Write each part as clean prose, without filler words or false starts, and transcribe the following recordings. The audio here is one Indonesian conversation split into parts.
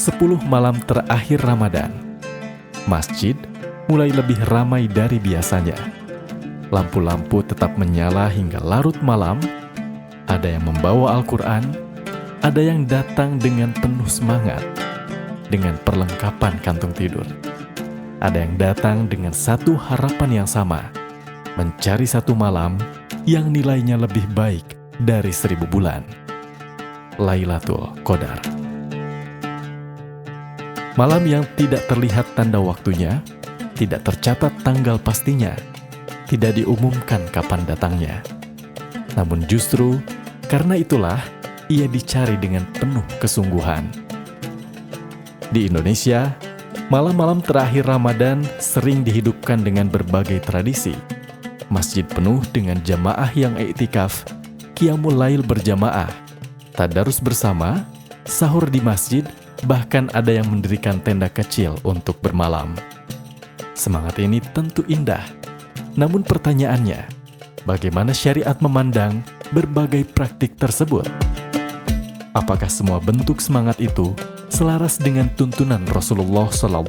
10 malam terakhir Ramadan. Masjid mulai lebih ramai dari biasanya. Lampu-lampu tetap menyala hingga larut malam. Ada yang membawa Al-Quran, ada yang datang dengan penuh semangat, dengan perlengkapan kantung tidur. Ada yang datang dengan satu harapan yang sama, mencari satu malam yang nilainya lebih baik dari 1000 bulan. Lailatul Qadar. Malam yang tidak terlihat tanda waktunya, tidak tercatat tanggal pastinya, tidak diumumkan kapan datangnya. Namun justru karena itulah ia dicari dengan penuh kesungguhan. Di Indonesia, malam-malam terakhir Ramadan sering dihidupkan dengan berbagai tradisi. Masjid penuh dengan jamaah yang iktikaf, qiyamul lail berjamaah, tadarus bersama, sahur di masjid, bahkan ada yang mendirikan tenda kecil untuk bermalam. Semangat ini tentu indah. Namun pertanyaannya, bagaimana syariat memandang berbagai praktik tersebut? Apakah semua bentuk semangat itu selaras dengan tuntunan Rasulullah SAW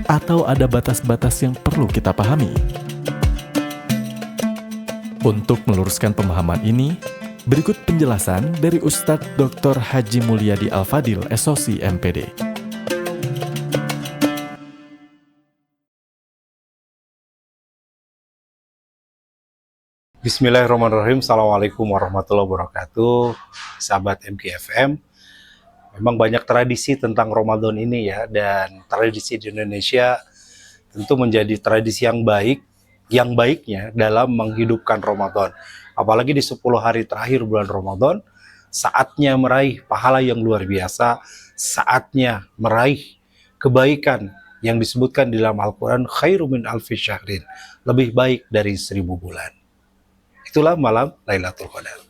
atau ada batas-batas yang perlu kita pahami? Untuk meluruskan pemahaman ini, berikut penjelasan dari Ustadz Dr. Haji Mulyadi Al-Fadil, SOC MPD. Bismillahirrahmanirrahim. Assalamualaikum warahmatullahi wabarakatuh. Sahabat MKFM, memang banyak tradisi tentang Ramadan ini ya, dan tradisi di Indonesia tentu menjadi tradisi yang baik, yang baiknya dalam menghidupkan Ramadan. Apalagi di 10 hari terakhir bulan Ramadan, saatnya meraih pahala yang luar biasa, saatnya meraih kebaikan yang disebutkan di dalam Al-Quran, khairu min alfi syahrin, lebih baik dari 1000 bulan. Itulah malam Lailatul Qadar.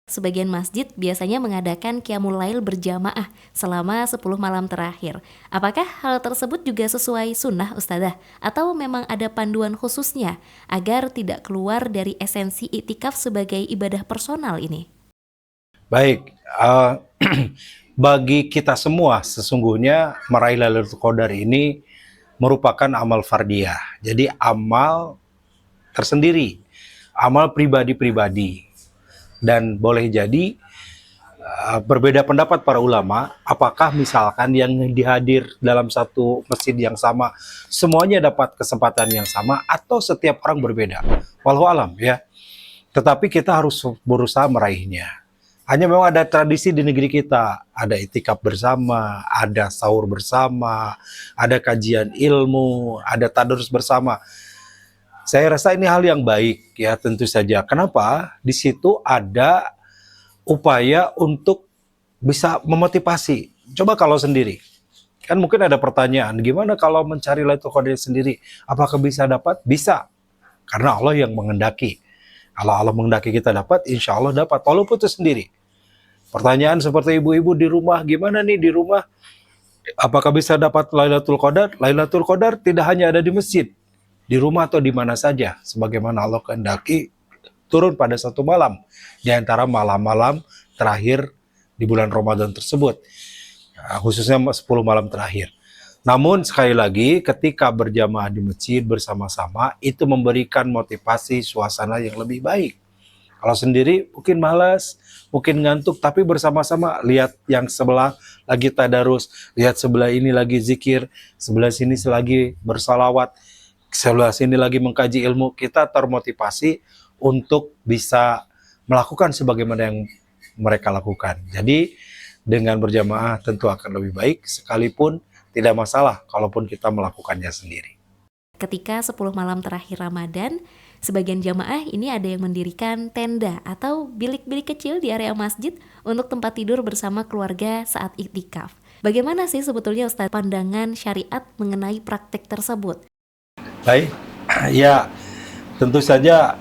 Sebagian masjid biasanya mengadakan qiyamul lail berjamaah selama 10 malam terakhir. Apakah hal tersebut juga sesuai sunnah Ustadzah? Atau memang ada panduan khususnya agar tidak keluar dari esensi iktikaf sebagai ibadah personal ini? Baik, bagi kita semua sesungguhnya meraih Lailatul Qadar ini merupakan amal fardiyah. Jadi amal tersendiri, amal pribadi-pribadi. Dan boleh jadi berbeda pendapat para ulama, apakah misalkan yang dihadir dalam satu masjid yang sama semuanya dapat kesempatan yang sama atau setiap orang berbeda. Wallahu alam ya. Tetapi kita harus berusaha meraihnya. Hanya memang ada tradisi di negeri kita, ada itikaf bersama, ada sahur bersama, ada kajian ilmu, ada tadarus bersama. Saya rasa ini hal yang baik ya, tentu saja. Kenapa? Di situ ada upaya untuk bisa memotivasi. Coba kalau sendiri. Kan mungkin ada pertanyaan, gimana kalau mencari Lailatul Qadar sendiri? Apakah bisa dapat? Bisa. Karena Allah yang menghendaki. Kalau Allah menghendaki kita dapat, insya Allah dapat. Walaupun itu sendiri. Pertanyaan seperti ibu-ibu di rumah, gimana nih di rumah? Apakah bisa dapat Lailatul Qadar? Lailatul Qadar tidak hanya ada di masjid. Di rumah atau di mana saja, sebagaimana Allah kehendaki turun pada satu malam di antara malam-malam terakhir di bulan Ramadan tersebut, khususnya 10 malam terakhir. Namun sekali lagi, ketika berjamaah di masjid bersama-sama, itu memberikan motivasi suasana yang lebih baik. Kalau sendiri mungkin malas, mungkin ngantuk, tapi bersama-sama lihat yang sebelah lagi tadarus, lihat sebelah ini lagi zikir, sebelah sini lagi bersalawat, sebelah sini lagi mengkaji ilmu, kita termotivasi untuk bisa melakukan sebagaimana yang mereka lakukan. Jadi dengan berjamaah tentu akan lebih baik, sekalipun tidak masalah kalaupun kita melakukannya sendiri. Ketika 10 malam terakhir Ramadan, sebagian jamaah ini ada yang mendirikan tenda atau bilik-bilik kecil di area masjid untuk tempat tidur bersama keluarga saat iktikaf. Bagaimana sih sebetulnya Ustaz pandangan syariat mengenai praktik tersebut? Baik, ya tentu saja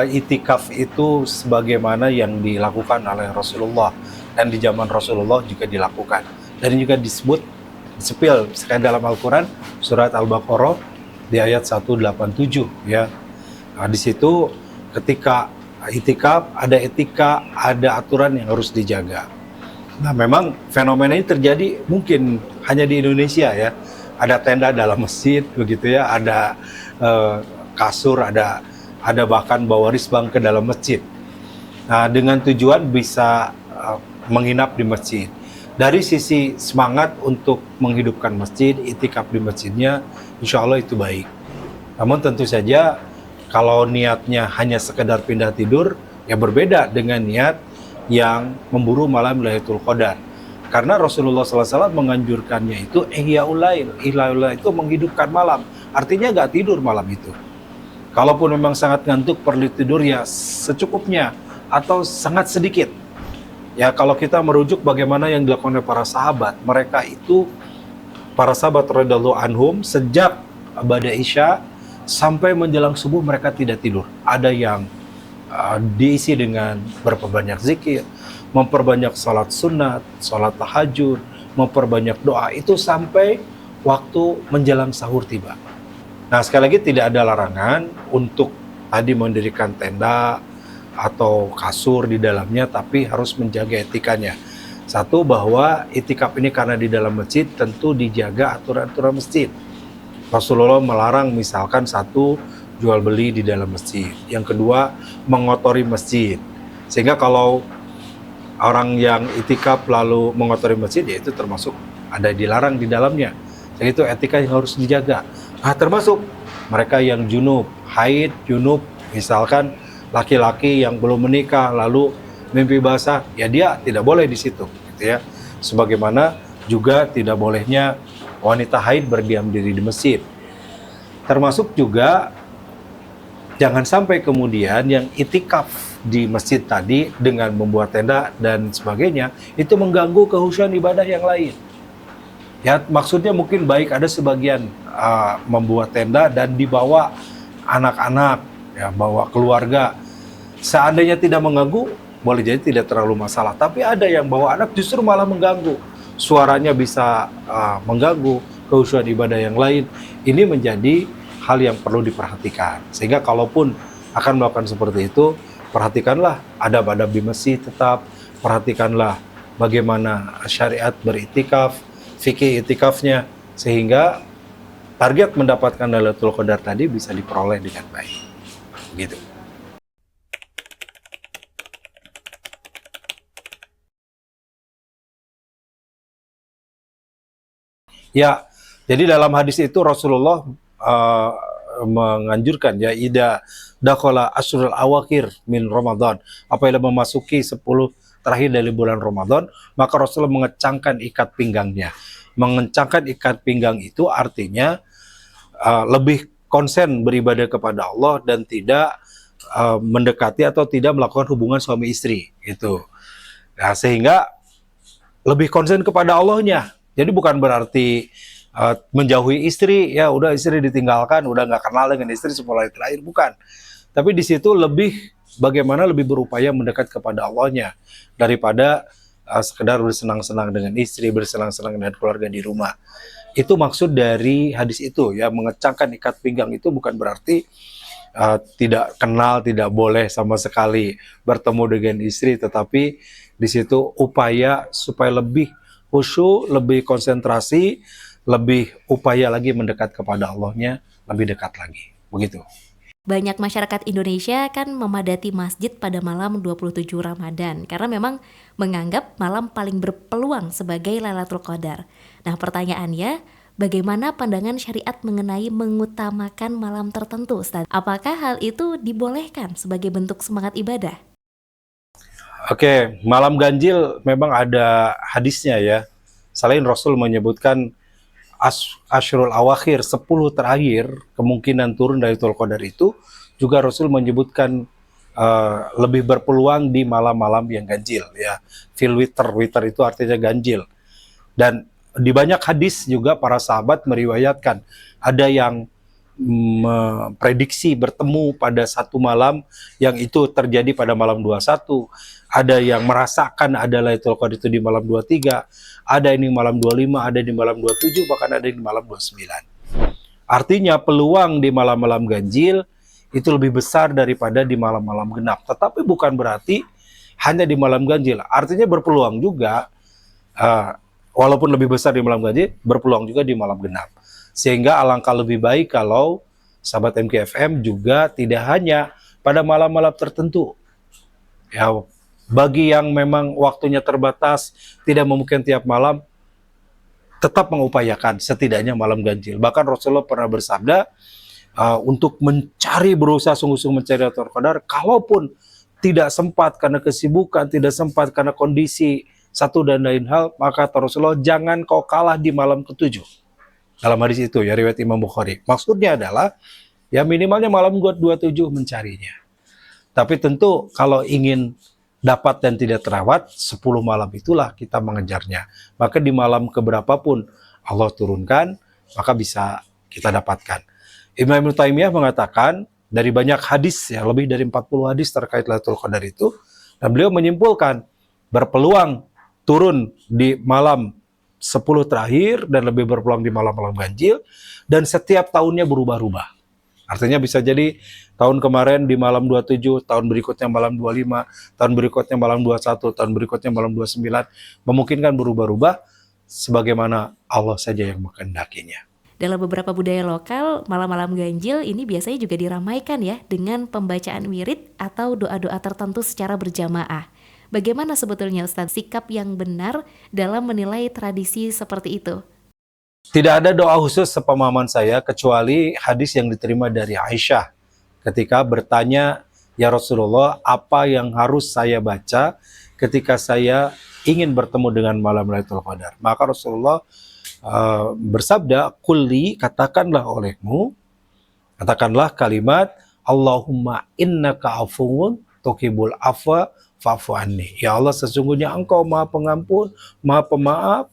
itikaf itu sebagaimana yang dilakukan oleh Rasulullah dan di zaman Rasulullah juga dilakukan dan juga disebut sepil sekali dalam Al-Quran surat Al-Baqarah di ayat 187 ya. Nah, di situ ketika itikaf ada etika, ada aturan yang harus dijaga. Nah, memang fenomena ini terjadi mungkin hanya di Indonesia ya. Ada tenda dalam masjid begitu ya, ada kasur, ada bahkan bawa risbang ke dalam masjid. Nah, dengan tujuan bisa menginap di masjid. Dari sisi semangat untuk menghidupkan masjid, itikaf di masjidnya, insya Allah itu baik. Namun tentu saja kalau niatnya hanya sekedar pindah tidur, ya berbeda dengan niat yang memburu malam Lailatul Qadar. Karena Rasulullah SAW menganjurkannya itu ihyaul lail. Ihyaul lail itu menghidupkan malam. Artinya nggak tidur malam itu. Kalaupun memang sangat ngantuk, perlu tidur ya secukupnya atau sangat sedikit. Ya, kalau kita merujuk bagaimana yang dilakukan oleh para sahabat, mereka itu, para sahabat radhiyallahu anhum, sejak ba'da Isya sampai menjelang subuh mereka tidak tidur. Ada yang diisi dengan berperbanyak zikir, memperbanyak salat sunat, salat tahajud, memperbanyak doa, itu sampai waktu menjelang sahur tiba. Nah, sekali lagi tidak ada larangan untuk tadi mendirikan tenda atau kasur di dalamnya, tapi harus menjaga etikanya. Satu, bahwa itikaf ini karena di dalam masjid, tentu dijaga aturan-aturan masjid. Rasulullah melarang misalkan satu, jual beli di dalam masjid. Yang kedua, mengotori masjid. Sehingga kalau orang yang itikaf lalu mengotori masjid, ya itu termasuk ada dilarang di dalamnya. Jadi itu etika yang harus dijaga. Nah, termasuk mereka yang junub, haid, junub, misalkan laki-laki yang belum menikah lalu mimpi basah, ya dia tidak boleh di situ, gitu ya. Sebagaimana juga tidak bolehnya wanita haid berdiam diri di masjid. Termasuk juga jangan sampai kemudian yang itikaf di masjid tadi dengan membuat tenda dan sebagainya itu mengganggu kehusuan ibadah yang lain. Ya, maksudnya mungkin baik, ada sebagian membuat tenda dan dibawa anak-anak, ya, bawa keluarga. Seandainya tidak mengganggu, boleh jadi tidak terlalu masalah. Tapi ada yang bawa anak justru malah mengganggu. Suaranya bisa mengganggu kehusuan ibadah yang lain. Ini menjadi hal yang perlu diperhatikan. Sehingga kalaupun akan melakukan seperti itu, perhatikanlah adab-adab di masjid tetap. Perhatikanlah bagaimana syariat beritikaf, fikih itikafnya, sehingga target mendapatkan Lailatul Qadar tadi bisa diperoleh dengan baik. Begitu. Ya, jadi dalam hadis itu Rasulullah menganjurkan, ya, ida dakhala asrul awakhir min Ramadan, apabila memasuki 10 terakhir dari bulan Ramadan, maka Rasulullah mengencangkan ikat pinggangnya. Mengencangkan ikat pinggang itu artinya lebih konsen beribadah kepada Allah dan tidak mendekati atau tidak melakukan hubungan suami istri, gitu. Nah, sehingga lebih konsen kepada Allahnya. Jadi bukan berarti menjauhi istri, ya udah istri ditinggalkan, udah nggak kenal dengan istri sepuluh terakhir, bukan. Tapi di situ lebih bagaimana lebih berupaya mendekat kepada Allahnya daripada sekedar bersenang-senang dengan istri, bersenang-senang dengan keluarga di rumah. Itu maksud dari hadis itu, ya, mengencangkan ikat pinggang itu bukan berarti tidak kenal, tidak boleh sama sekali bertemu dengan istri, tetapi di situ upaya supaya lebih khusyuk, lebih konsentrasi, lebih upaya lagi mendekat kepada Allahnya, lebih dekat lagi. Begitu. Banyak masyarakat Indonesia kan memadati masjid pada malam 27 Ramadan karena memang menganggap malam paling berpeluang sebagai Lailatul Qadar. Nah, pertanyaannya, bagaimana pandangan syariat mengenai mengutamakan malam tertentu, Ustaz? Apakah hal itu dibolehkan sebagai bentuk semangat ibadah? Oke, malam ganjil memang ada hadisnya, ya. Selain Rasul menyebutkan Ashrul Awakhir, 10 terakhir kemungkinan turun dari Lailatul Qadar itu, juga Rasul menyebutkan lebih berpeluang di malam-malam yang ganjil, ya. Fil witr, witr itu artinya ganjil. Dan di banyak hadis juga para sahabat meriwayatkan ada yang memprediksi bertemu pada satu malam yang itu terjadi pada malam 21, ada yang merasakan ada Lailatul Qadar itu di malam 23, ada ini malam 25, ada di malam 27, bahkan ada di malam 29. Artinya peluang di malam-malam ganjil itu lebih besar daripada di malam-malam genap. Tetapi bukan berarti hanya di malam ganjil, artinya berpeluang juga walaupun lebih besar di malam ganjil, berpeluang juga di malam genap. Sehingga alangkah lebih baik kalau sahabat MKFM juga tidak hanya pada malam-malam tertentu. Ya, bagi yang memang waktunya terbatas, tidak memungkinkan tiap malam, tetap mengupayakan setidaknya malam ganjil. Bahkan Rasulullah pernah bersabda untuk berusaha sungguh-sungguh mencari Lailatul Qadar, kalaupun tidak sempat karena kesibukan, tidak sempat karena kondisi satu dan lain hal, maka Rasulullah, jangan kau kalah di malam ketujuh. Dalam hadis itu ya, riwayat Imam Bukhari. Maksudnya adalah ya minimalnya malam 27 mencarinya. Tapi tentu kalau ingin dapat dan tidak terawat, 10 malam itulah kita mengejarnya. Maka di malam keberapapun Allah turunkan, maka bisa kita dapatkan. Imam Ibnu Taimiyah mengatakan, dari banyak hadis, ya lebih dari 40 hadis terkait Lailatul Qadar itu, dan beliau menyimpulkan, berpeluang turun di malam 10 terakhir, dan lebih berpeluang di malam-malam ganjil, dan setiap tahunnya berubah-ubah. Artinya bisa jadi tahun kemarin di malam 27, tahun berikutnya malam 25, tahun berikutnya malam 21, tahun berikutnya malam 29, memungkinkan berubah-ubah sebagaimana Allah saja yang mengkehendakinya. Dalam beberapa budaya lokal, malam-malam ganjil ini biasanya juga diramaikan ya dengan pembacaan wirid atau doa-doa tertentu secara berjamaah. Bagaimana sebetulnya Ustadz sikap yang benar dalam menilai tradisi seperti itu? Tidak ada doa khusus sepemahaman saya kecuali hadis yang diterima dari Aisyah ketika bertanya, ya Rasulullah, apa yang harus saya baca ketika saya ingin bertemu dengan malam Lailatul Qadar? Maka Rasulullah bersabda, kulli, katakanlah olehmu, katakanlah kalimat, Allahumma innaka afuwun tuhibbul afwa fa'fu anni. Ya Allah, sesungguhnya Engkau Maha Pengampun, Maha Pemaaf,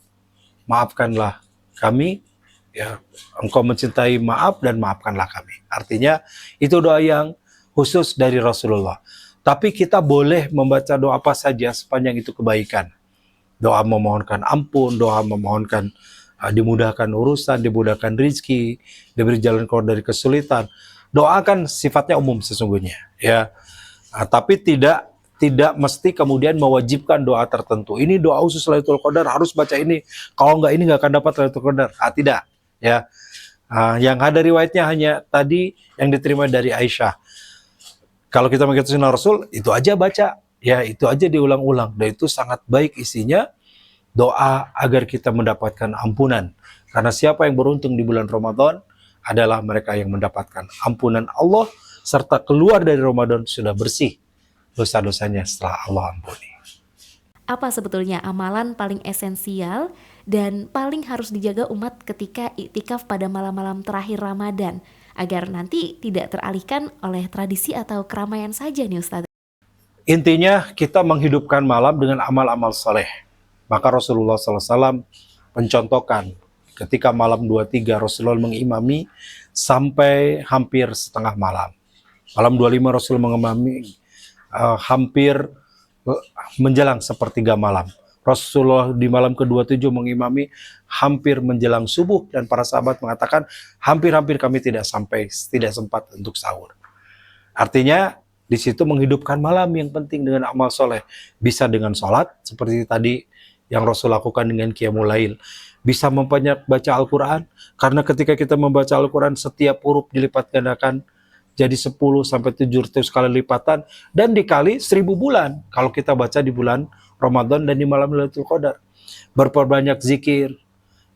maafkanlah kami, ya Engkau mencintai maaf dan maafkanlah kami. Artinya itu doa yang khusus dari Rasulullah. Tapi kita boleh membaca doa apa saja sepanjang itu kebaikan. Doa memohonkan ampun, doa memohonkan dimudahkan urusan, dimudahkan rizki, diberi jalan keluar dari kesulitan. Doa kan sifatnya umum sesungguhnya, ya. Tapi tidak mesti kemudian mewajibkan doa tertentu. Ini doa khusus Lailatul Qadar, harus baca ini. Kalau enggak ini enggak akan dapat Lailatul Qadar. Tidak, ya. Yang ada riwayatnya hanya tadi yang diterima dari Aisyah. Kalau kita mengikuti sunnah Rasul, itu aja baca. Ya, itu aja diulang-ulang. Dan itu sangat baik isinya. Doa agar kita mendapatkan ampunan. Karena siapa yang beruntung di bulan Ramadan adalah mereka yang mendapatkan ampunan Allah serta keluar dari Ramadan sudah bersih dosa-dosanya setelah Allah ampuni. Apa sebetulnya amalan paling esensial dan paling harus dijaga umat ketika iktikaf pada malam-malam terakhir Ramadan agar nanti tidak teralihkan oleh tradisi atau keramaian saja nih Ustaz? Intinya kita menghidupkan malam dengan amal-amal soleh. Maka Rasulullah SAW mencontohkan ketika malam 23 Rasulullah mengimami sampai hampir setengah malam. Malam 25 Rasul mengimami hampir menjelang sepertiga malam. Rasulullah di malam ke-27 mengimami hampir menjelang subuh dan para sahabat mengatakan hampir-hampir kami tidak sempat untuk sahur. Artinya di situ menghidupkan malam yang penting dengan amal soleh. Bisa dengan sholat seperti tadi yang Rasul lakukan dengan Qiyamul Lail. Bisa memperbanyak baca Al-Quran, karena ketika kita membaca Al-Quran setiap huruf dilipat gandakan jadi 10 sampai 700 kali lipatan dan dikali 1000 bulan kalau kita baca di bulan Ramadan dan di malam Lailatul Qadar. Berperbanyak zikir,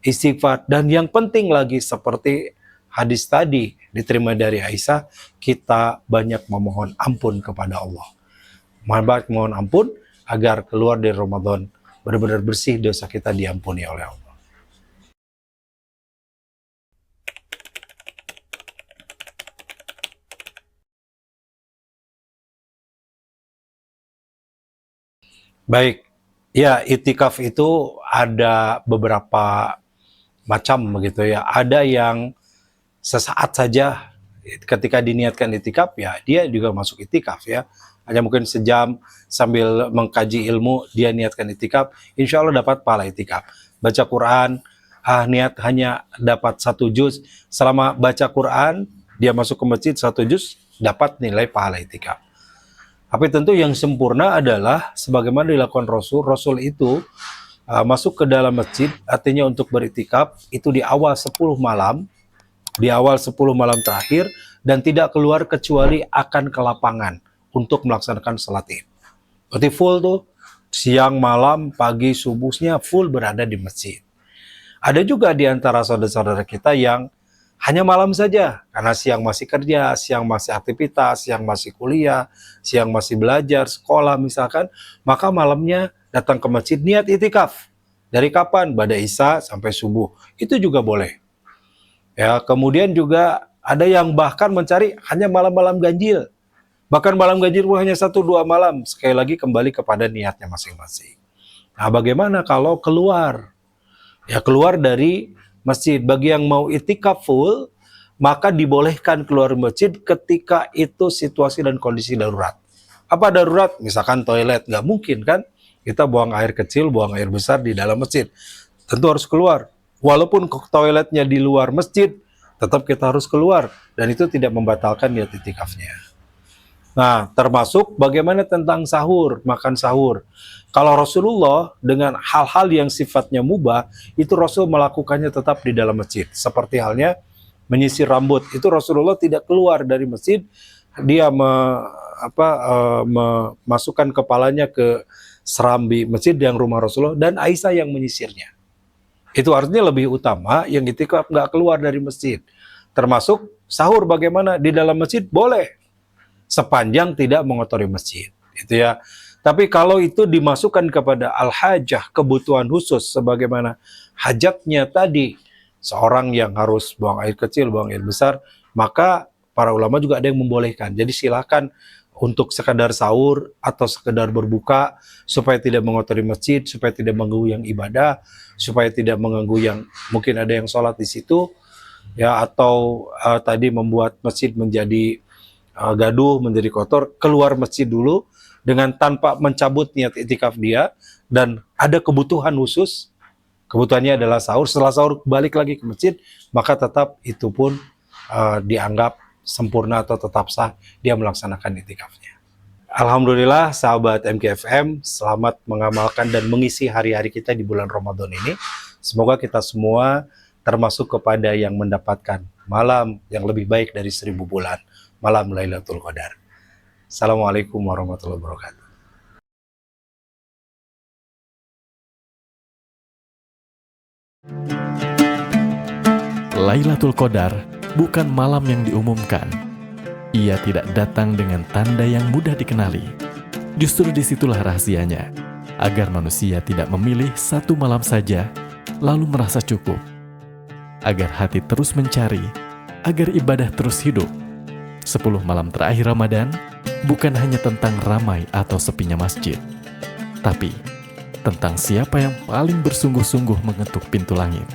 istighfar, dan yang penting lagi seperti hadis tadi diterima dari Aisyah, kita banyak memohon ampun kepada Allah. Banyak mohon ampun agar keluar dari Ramadan benar-benar bersih, dosa kita diampuni oleh Allah. Baik, ya itikaf itu ada beberapa macam begitu ya. Ada yang sesaat saja ketika diniatkan itikaf, ya dia juga masuk itikaf ya. Hanya mungkin sejam sambil mengkaji ilmu dia niatkan itikaf, insya Allah dapat pahala itikaf. Baca Quran, niat hanya dapat 1 juz, selama baca Quran dia masuk ke masjid 1 juz dapat nilai pahala itikaf. Tapi tentu yang sempurna adalah sebagaimana dilakukan Rasul itu masuk ke dalam masjid, artinya untuk beriktikaf, itu di awal 10 malam, di awal 10 malam terakhir, dan tidak keluar kecuali akan ke lapangan untuk melaksanakan salat id. Berarti full tuh, siang, malam, pagi, subuhnya full berada di masjid. Ada juga di antara saudara-saudara kita yang hanya malam saja, karena siang masih kerja, siang masih aktivitas, siang masih kuliah, siang masih belajar, sekolah misalkan, maka malamnya datang ke masjid niat itikaf. Dari kapan? Ba'da Isya sampai subuh. Itu juga boleh. Ya, kemudian juga ada yang bahkan mencari hanya malam-malam ganjil. Bahkan malam ganjil hanya 1-2 malam. Sekali lagi kembali kepada niatnya masing-masing. Nah, bagaimana kalau keluar? Ya, keluar dari masjid. Bagi yang mau itikaf full, maka dibolehkan keluar masjid ketika itu situasi dan kondisi darurat. Apa darurat? Misalkan toilet, nggak mungkin kan? Kita buang air kecil, buang air besar di dalam masjid. Tentu harus keluar. Walaupun toiletnya di luar masjid, tetap kita harus keluar. Dan itu tidak membatalkan niat itikafnya. Nah, termasuk bagaimana tentang sahur, makan sahur. Kalau Rasulullah dengan hal-hal yang sifatnya mubah, itu Rasul melakukannya tetap di dalam masjid. Seperti halnya menyisir rambut. Itu Rasulullah tidak keluar dari masjid, dia memasukkan kepalanya ke serambi masjid yang rumah Rasulullah, dan Aisyah yang menyisirnya. Itu artinya lebih utama yang itikaf nggak keluar dari masjid. Termasuk sahur bagaimana di dalam masjid boleh, sepanjang tidak mengotori masjid. Itu ya. Tapi kalau itu dimasukkan kepada al-hajah, kebutuhan khusus, sebagaimana hajatnya tadi, seorang yang harus buang air kecil, buang air besar, maka para ulama juga ada yang membolehkan. Jadi silakan untuk sekadar sahur atau sekadar berbuka, supaya tidak mengotori masjid, supaya tidak mengganggu yang ibadah, supaya tidak mengganggu yang mungkin ada yang sholat di situ, ya, atau tadi membuat masjid menjadi gaduh, menjadi kotor. Keluar masjid dulu dengan tanpa mencabut niat itikaf dia, dan ada kebutuhan khusus, kebutuhannya adalah sahur. Setelah sahur balik lagi ke masjid, maka tetap itu pun dianggap sempurna atau tetap sah dia melaksanakan itikafnya. Alhamdulillah sahabat MKFM, selamat mengamalkan dan mengisi hari-hari kita di bulan Ramadan ini. Semoga kita semua termasuk kepada yang mendapatkan malam yang lebih baik dari 1000 bulan, malam Lailatul Qadar. Assalamualaikum warahmatullahi wabarakatuh. Lailatul Qadar bukan malam yang diumumkan. Ia tidak datang dengan tanda yang mudah dikenali. Justru disitulah rahasianya, agar manusia tidak memilih satu malam saja, lalu merasa cukup. Agar hati terus mencari, agar ibadah terus hidup. 10 malam terakhir Ramadan bukan hanya tentang ramai atau sepinya masjid, tapi tentang siapa yang paling bersungguh-sungguh mengetuk pintu langit.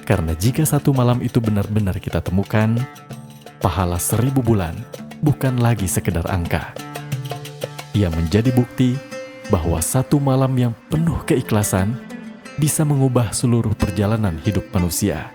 Karena jika satu malam itu benar-benar kita temukan, pahala 1000 bulan bukan lagi sekedar angka. Ia menjadi bukti bahwa satu malam yang penuh keikhlasan bisa mengubah seluruh perjalanan hidup manusia.